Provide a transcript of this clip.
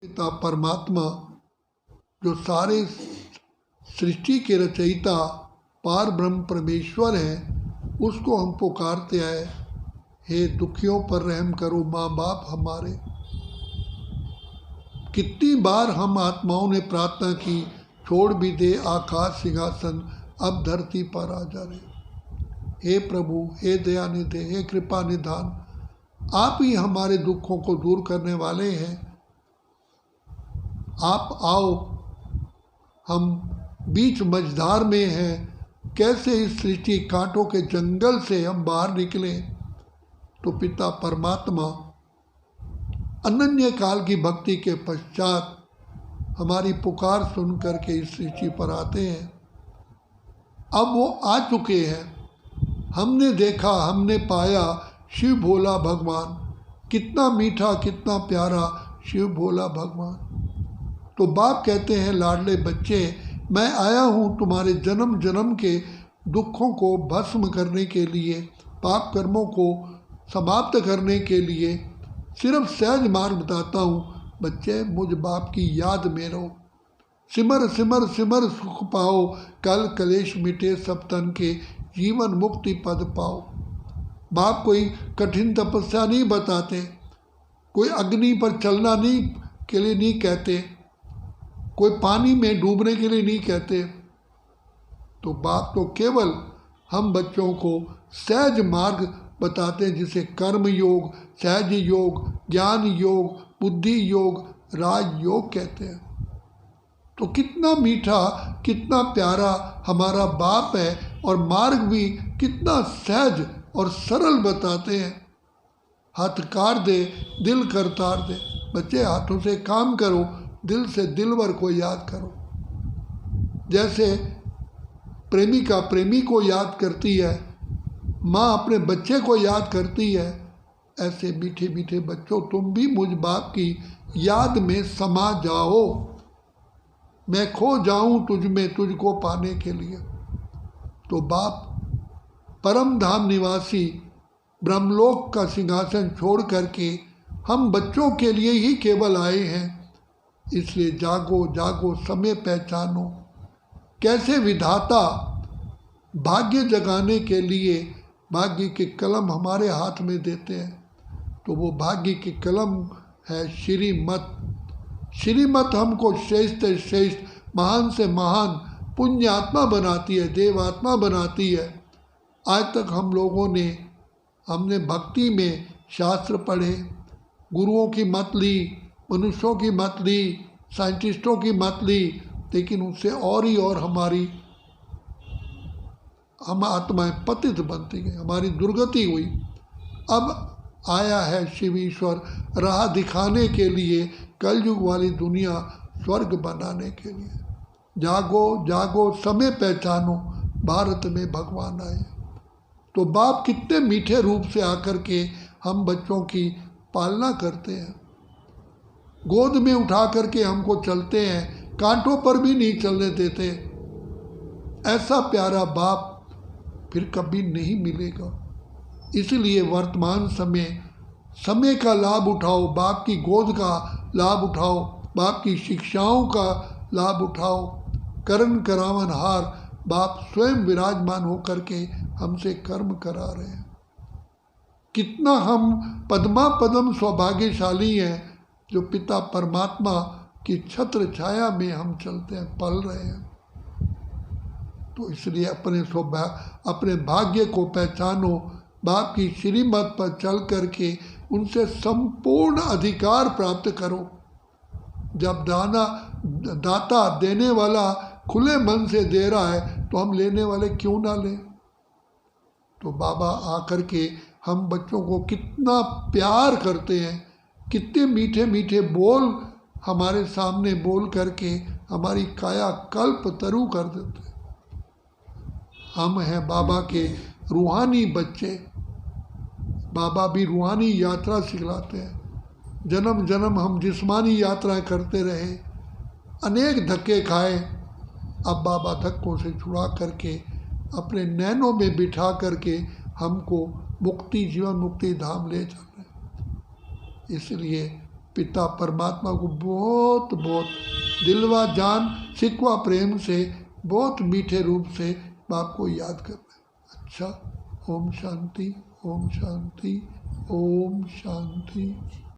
पिता परमात्मा जो सारे सृष्टि के रचयिता पार ब्रह्म परमेश्वर हैं, उसको हम पुकारते हैं, हे दुखियों पर रहम करो माँ बाप हमारे। कितनी बार हम आत्माओं ने प्रार्थना की, छोड़ भी दे आकाश सिंहासन, अब धरती पर आ जा रहे। हे प्रभु, हे दया निधे, हे कृपा निधान, आप ही हमारे दुखों को दूर करने वाले हैं। आप आओ, हम बीच मझधार में हैं, कैसे इस सृष्टि कांटों के जंगल से हम बाहर निकलें। तो पिता परमात्मा अनन्य काल की भक्ति के पश्चात हमारी पुकार सुन करके इस सृष्टि पर आते हैं। अब वो आ चुके हैं, हमने देखा, हमने पाया शिव भोला भगवान, कितना मीठा कितना प्यारा शिव भोला भगवान। तो बाप कहते हैं, लाडले बच्चे, मैं आया हूँ तुम्हारे जन्म जन्म के दुखों को भस्म करने के लिए, पाप कर्मों को समाप्त करने के लिए सिर्फ सहज मार्ग बताता हूँ। बच्चे, मुझ बाप की याद में रहो, सिमर सिमर सिमर सुख पाओ, कल कलेश मिटे सब तन के, जीवन मुक्ति पद पाओ। बाप कोई कठिन तपस्या नहीं बताते, कोई अग्नि पर चलना नहीं के लिए नहीं कहते, कोई पानी में डूबने के लिए नहीं कहते। तो बाप तो केवल हम बच्चों को सहज मार्ग बताते हैं, जिसे कर्म योग, सहज योग, ज्ञान योग, बुद्धि योग, राज योग कहते हैं। तो कितना मीठा कितना प्यारा हमारा बाप है, और मार्ग भी कितना सहज और सरल बताते हैं। हाथ कार दे, दिल करतार दे। बच्चे, हाथों से काम करो, दिल से दिलवर को याद करो। जैसे प्रेमिका प्रेमी को याद करती है, माँ अपने बच्चे को याद करती है, ऐसे मीठे मीठे बच्चों, तुम भी मुझ बाप की याद में समा जाओ। मैं खो जाऊं तुझ में, तुझको पाने के लिए। तो बाप परम धाम निवासी ब्रह्मलोक का सिंहासन छोड़ करके हम बच्चों के लिए ही केवल आए हैं। इसलिए जागो जागो, समय पहचानो। कैसे विधाता भाग्य जगाने के लिए भाग्य के कलम हमारे हाथ में देते हैं। तो वो भाग्य की कलम है श्रीमत। श्रीमत हमको श्रेष्ठ से श्रेष्ठ, महान से महान पुण्य आत्मा बनाती है, देव आत्मा बनाती है। आज तक हम लोगों ने हमने भक्ति में शास्त्र पढ़े, गुरुओं की मत ली, मनुष्यों की मत ली, साइंटिस्टों की मत ली, लेकिन उससे और ही और हम आत्माएं पतित बनती गई, हमारी दुर्गति हुई। अब आया है शिव ईश्वर राह दिखाने के लिए, कलयुग वाली दुनिया स्वर्ग बनाने के लिए। जागो जागो, समय पहचानो, भारत में भगवान आए। तो बाप कितने मीठे रूप से आकर के हम बच्चों की पालना करते हैं, गोद में उठा करके हमको चलते हैं, कांटों पर भी नहीं चलने देते। ऐसा प्यारा बाप फिर कभी नहीं मिलेगा। इसलिए वर्तमान समय का लाभ उठाओ, बाप की गोद का लाभ उठाओ, बाप की शिक्षाओं का लाभ उठाओ। करण करावन हार, बाप स्वयं विराजमान होकर के हमसे कर्म करा रहे हैं। कितना हम पद्मा पदम सौभाग्यशाली हैं, जो पिता परमात्मा की छत्र छाया में हम चलते हैं, पल रहे हैं। तो इसलिए अपने भाग्य को पहचानो, बाप की श्रीमत पर चल करके उनसे संपूर्ण अधिकार प्राप्त करो। जब दाता देने वाला खुले मन से दे रहा है, तो हम लेने वाले क्यों ना लें। तो बाबा आकर के हम बच्चों को कितना प्यार करते हैं, कितने मीठे मीठे बोल हमारे सामने बोल करके हमारी काया कल्प तरु कर देते हैं। हम हैं बाबा के रूहानी बच्चे। बाबा भी रूहानी यात्रा सिखलाते हैं। जन्म जन्म हम जिस्मानी यात्राएं करते रहे, अनेक धक्के खाए। अब बाबा धक्कों से छुड़ा करके अपने नैनों में बिठा करके हमको मुक्ति, जीवन मुक्ति धाम ले चल रहे हैं। इसलिए पिता परमात्मा को बहुत बहुत दिलवा जान सिकवा प्रेम से बहुत मीठे रूप से बाप को याद करना है। अच्छा, ओम शांति, ओम शांति, ओम शांति।